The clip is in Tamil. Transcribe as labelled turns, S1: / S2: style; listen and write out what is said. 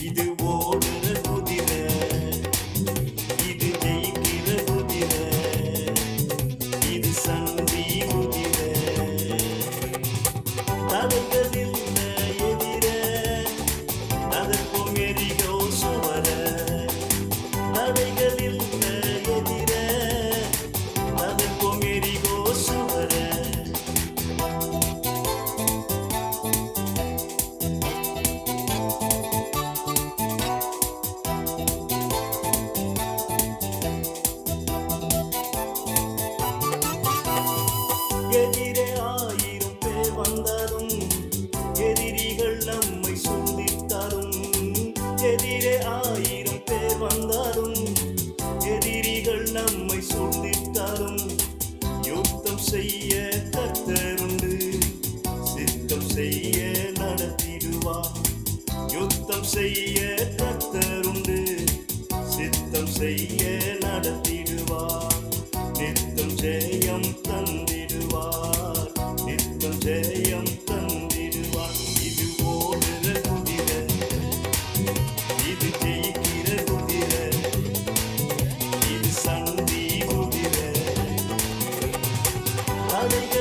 S1: இது ஓடுற குதிரை, இது ஜெயிக்கிற குதிரை, இது சந்தி குதிரை. தடைகள் இல்ல எதிர, அதற்கும் எரிகோ சுவர. தடைகள் இல்ல எதிர, அதற்கும் எரிகோ சுவர. எதிரே 1000 பேர் வந்தாலும் எதிரிகள் நம்மை சூழ்ந்திட்டாலும். எதிரே 1000 பேர் வந்தாலும் எதிரிகள் நம்மை சூழ்ந்திட்டாலும். யுத்தம் செய்ய கர்த்தருண்டு, சித்தம் செய்ய நடத்திடுவார். யுத்தம் செய்ய கர்த்தருண்டு, சித்தம் செய்ய நடத்திடுவார். நித்தம் ஜெயம் தந்திடுவார், நித்தம் ஜெயம் தந்திடுவார். இது ஓடுற குதிரை, இது ஜெயிக்கிற குதிரை, இது சந்தி குதிரை. தடைகள்